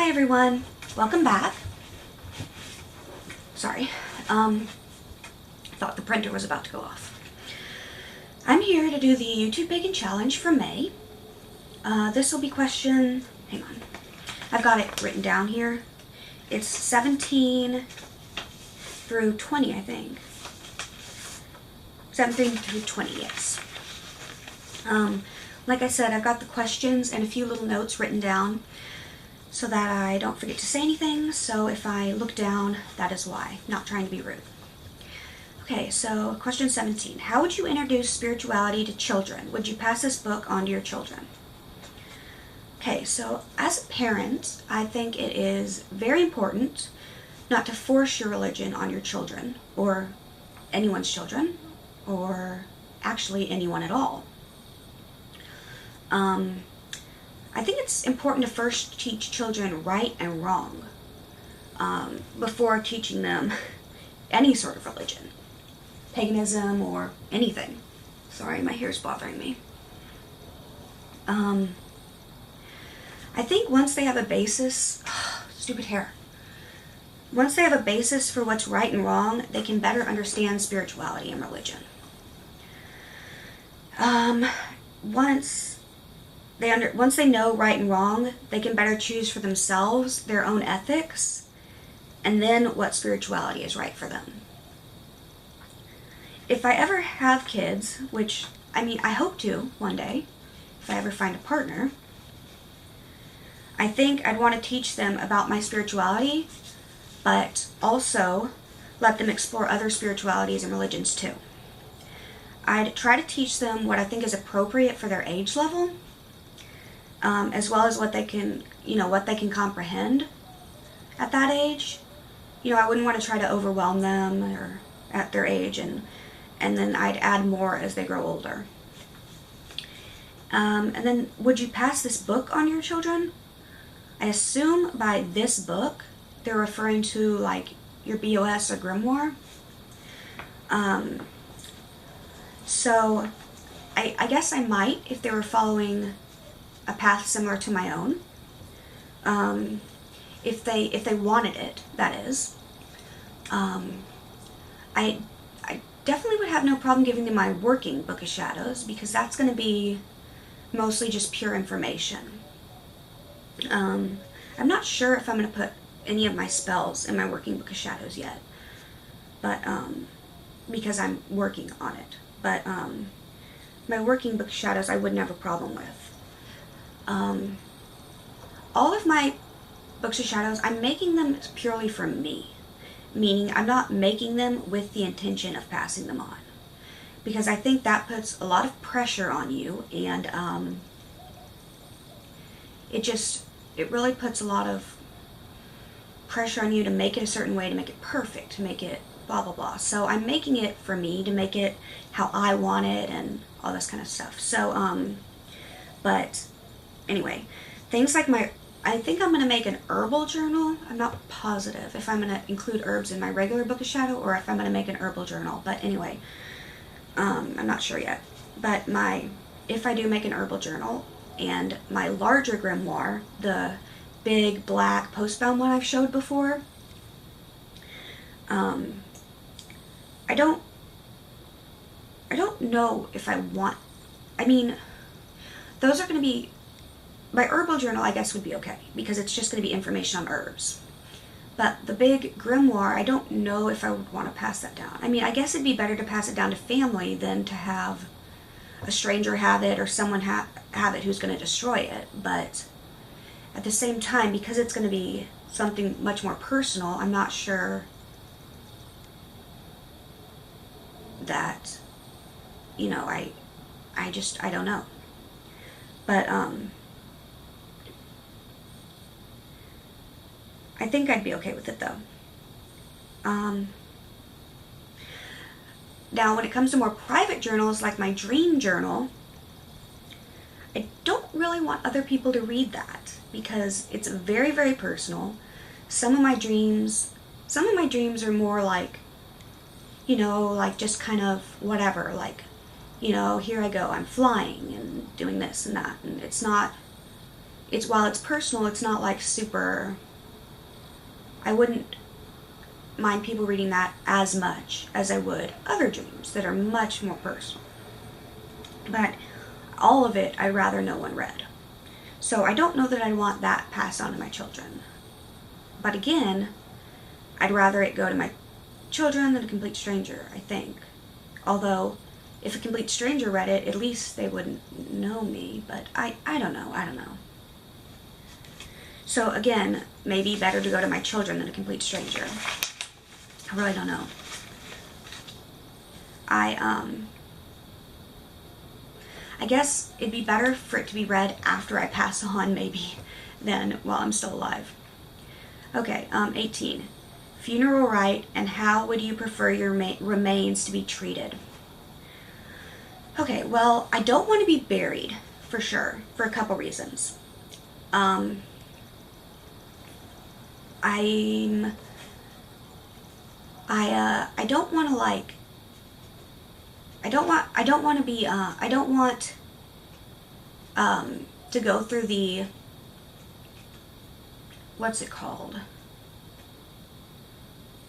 Hi everyone, welcome back. Sorry, thought the printer was about to go off. I'm here to do the YouTube Pagan challenge for May. This will be question, hang on, I've got it written down here. It's 17 through 20, I think. 17 through 20, yes. Like I said, I've got the questions and a few little notes written down so that I don't forget to say anything. So if I look down, that is why. Not trying to be rude. Okay, so question 17. How would you introduce spirituality to children? Would you pass this book on to your children? Okay, so as a parent, I think it is very important not to force your religion on your children, or anyone's children, or actually anyone at all. I think it's important to first teach children right and wrong before teaching them any sort of religion, paganism or anything. Sorry, my hair's bothering me. I think once they have a basis, stupid hair. Once they have a basis for what's right and wrong, they can better understand spirituality and religion. Once they know right and wrong, they can better choose for themselves their own ethics and then what spirituality is right for them. If I ever have kids, which, I hope to one day, if I ever find a partner, I think I'd want to teach them about my spirituality, but also let them explore other spiritualities and religions too. I'd try to teach them what I think is appropriate for their age level, as well as what they can comprehend at that age. I wouldn't want to try to overwhelm them or at their age, and then I'd add more as they grow older. And then, would you pass this book on your children? I assume by this book, they're referring to like your BOS or grimoire. So I guess I might, if they were following a path similar to my own, if they wanted it, that is. I definitely would have no problem giving them my working Book of Shadows, because that's going to be mostly just pure information. I'm not sure if I'm going to put any of my spells in my working Book of Shadows yet, but because I'm working on it. But my working Book of Shadows I wouldn't have a problem with. All of my Books of Shadows, I'm making them purely for me. Meaning I'm not making them with the intention of passing them on. Because I think that puts a lot of pressure on you, and it really puts a lot of pressure on you to make it a certain way, to make it perfect, to make it blah blah blah. So I'm making it for me, to make it how I want it and all this kind of stuff. So but anyway, things like I think I'm going to make an herbal journal. I'm not positive if I'm going to include herbs in my regular Book of Shadow or if I'm going to make an herbal journal. But anyway, I'm not sure yet. But if I do make an herbal journal, and my larger grimoire, the big black postbound one I've showed before, I don't know if I want, those are going to be, my herbal journal I guess would be okay, because it's just going to be information on herbs. But the big grimoire, I don't know if I would want to pass that down. I guess it'd be better to pass it down to family than to have a stranger have it or someone have it who's going to destroy it. But at the same time, because it's going to be something much more personal, I'm not sure that, I don't know. But I think I'd be okay with it though. Now when it comes to more private journals, like my dream journal, I don't really want other people to read that, because it's very, very personal. Some of my dreams are more like, like just kind of whatever, like, here I go, I'm flying and doing this and that, and it's not while it's personal, it's not like super, I wouldn't mind people reading that as much as I would other dreams that are much more personal. But all of it, I'd rather no one read. So I don't know that I'd want that passed on to my children. But again, I'd rather it go to my children than a complete stranger, I think. Although, if a complete stranger read it, at least they wouldn't know me. But I don't know. So again, maybe better to go to my children than a complete stranger. I really don't know. I guess it'd be better for it to be read after I pass on, maybe, than while I'm still alive. Okay, 18. Funeral rite, and how would you prefer your remains to be treated? Okay, well, I don't want to be buried, for sure, for a couple reasons. I don't want to like, I don't want to go through the, what's it called?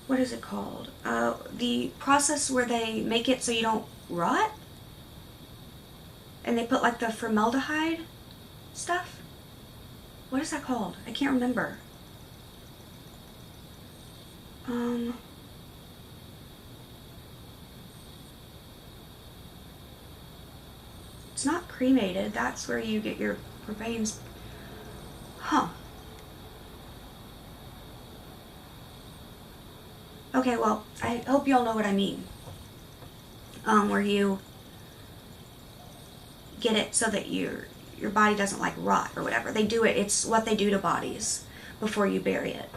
What is it called? The process where they make it so you don't rot? And they put like the formaldehyde stuff? What is that called? I can't remember. It's not cremated. That's where you get your remains. Huh. Okay, well, I hope you all know what I mean. Where you get it so that your body doesn't like rot or whatever. They do it. It's what they do to bodies before you bury it.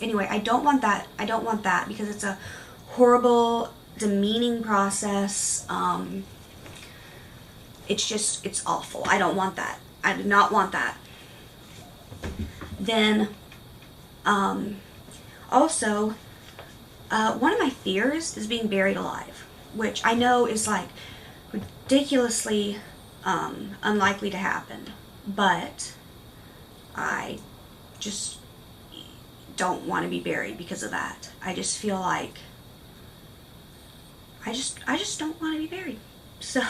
Anyway, I don't want that. I don't want that because it's a horrible, demeaning process. It's awful. I don't want that. I do not want that. Then, also, one of my fears is being buried alive, which I know is like ridiculously unlikely to happen, but I just don't want to be buried because of that. I just feel like I just don't want to be buried. So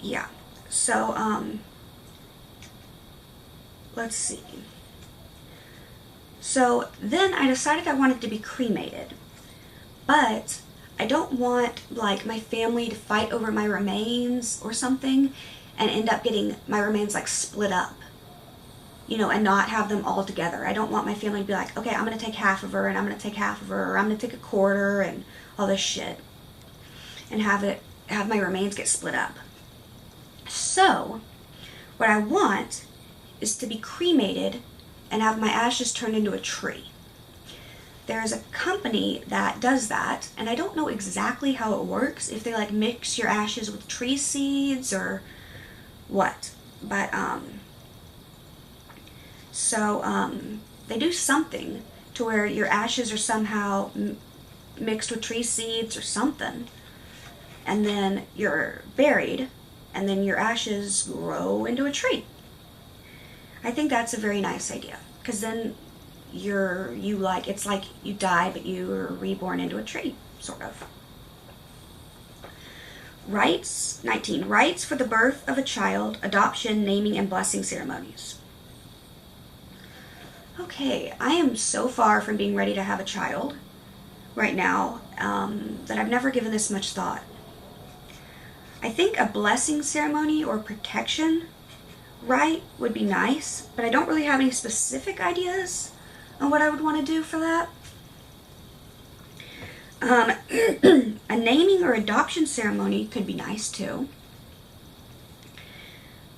yeah. So let's see. So then I decided I wanted to be cremated, but I don't want like my family to fight over my remains or something and end up getting my remains like split up, you know, and not have them all together. I don't want my family to be like, okay, I'm going to take half of her and I'm going to take half of her, or I'm going to take a quarter and all this shit, and have my remains get split up. So what I want is to be cremated and have my ashes turned into a tree. There is a company that does that, and I don't know exactly how it works, if they like mix your ashes with tree seeds or what, but they do something to where your ashes are somehow mixed with tree seeds or something, and then you're buried, and then your ashes grow into a tree. I think that's a very nice idea, because then it's like you die, but you're reborn into a tree, sort of. Rites, 19. Rites for the birth of a child, adoption, naming, and blessing ceremonies. Okay, I am so far from being ready to have a child right now that I've never given this much thought. I think a blessing ceremony or protection rite would be nice, but I don't really have any specific ideas on what I would want to do for that. A naming or adoption ceremony could be nice too.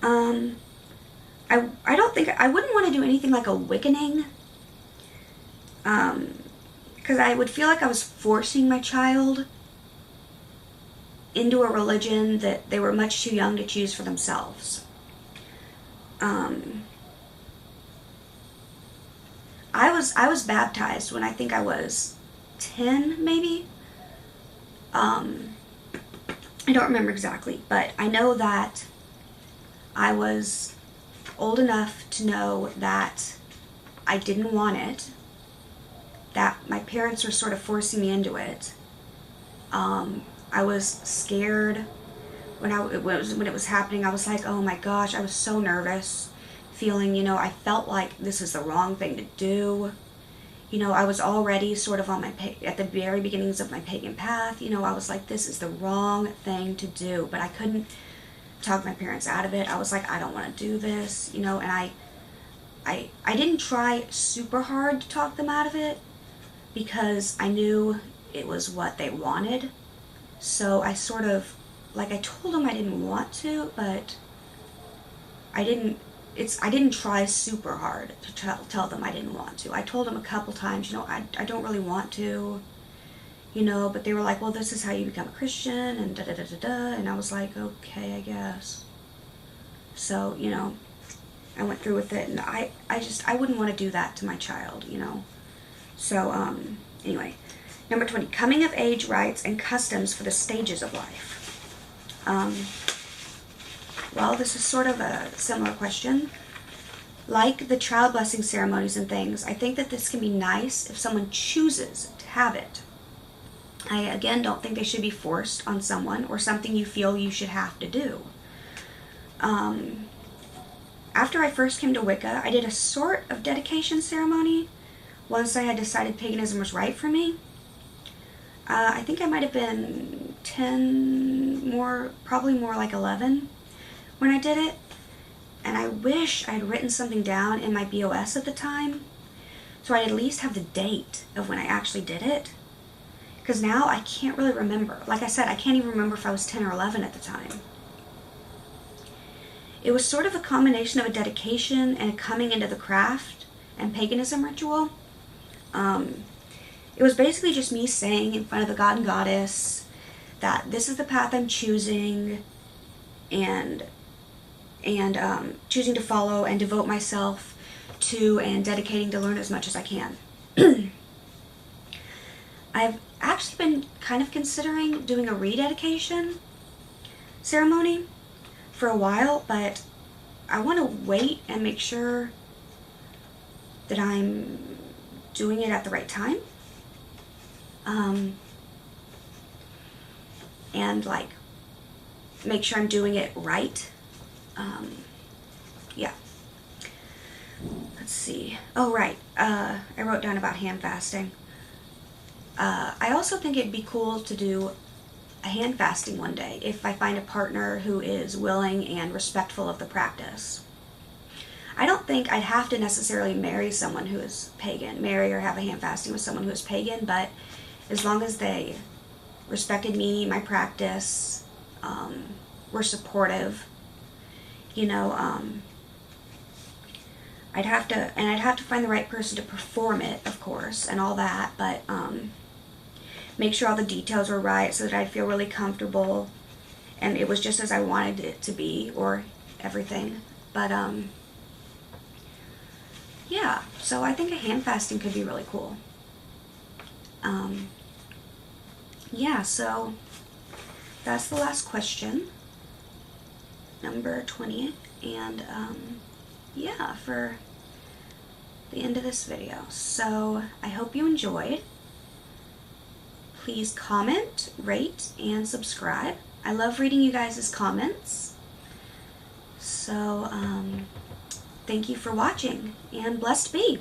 I don't think I wouldn't want to do anything like a wickening, because I would feel like I was forcing my child into a religion that they were much too young to choose for themselves. I was baptized when I think I was 10, maybe. I don't remember exactly, but I know that I was old enough to know that I didn't want it, that my parents were sort of forcing me into it. I was scared when it was happening. I was like, oh my gosh, I was so nervous, feeling, I felt like this is the wrong thing to do. I was already sort of on at the very beginnings of my pagan path. I was like, this is the wrong thing to do, but I couldn't talk my parents out of it. I was like, I don't want to do this, and I didn't try super hard to talk them out of it because I knew it was what they wanted. So I sort of, I told them I didn't want to, but I didn't try super hard to tell them I didn't want to. I told them a couple times, I don't really want to, but they were like, well, this is how you become a Christian, and da-da-da-da-da, and I was like, okay, I guess. So, I went through with it, and I wouldn't want to do that to my child, So, anyway, number 20, coming of age rites and customs for the stages of life. Well, this is sort of a similar question. Like the child blessing ceremonies and things, I think that this can be nice if someone chooses to have it. I, again, don't think they should be forced on someone or something you feel you should have to do. After I first came to Wicca, I did a sort of dedication ceremony once I had decided paganism was right for me. I think I might have been 10, probably more like 11 when I did it. And I wish I had written something down in my BOS at the time, so I'd at least have the date of when I actually did it. Because now I can't really remember. Like I said, I can't even remember if I was 10 or 11 at the time. It was sort of a combination of a dedication and a coming into the craft and paganism ritual. It was basically just me saying in front of the god and goddess that this is the path I'm choosing, and choosing to follow and devote myself to, and dedicating to learn as much as I can. I've actually been kind of considering doing a rededication ceremony for a while, but I want to wait and make sure that I'm doing it at the right time. And make sure I'm doing it right. Yeah. Let's see. Oh, right. I wrote down about hand fasting. I also think it'd be cool to do a hand fasting one day if I find a partner who is willing and respectful of the practice. I don't think I'd have to necessarily marry someone who is pagan, marry or have a hand fasting with someone who is pagan, but as long as they respected me, my practice, were supportive, I'd have to find the right person to perform it, of course, and all that, but make sure all the details were right so that I'd feel really comfortable and it was just as I wanted it to be, or everything. But yeah, so I think a hand fasting could be really cool. Yeah, so that's the last question, number 20, and yeah, for the end of this video. So I hope you enjoyed. Please comment, rate, and subscribe. I love reading you guys' comments. So thank you for watching, and blessed be.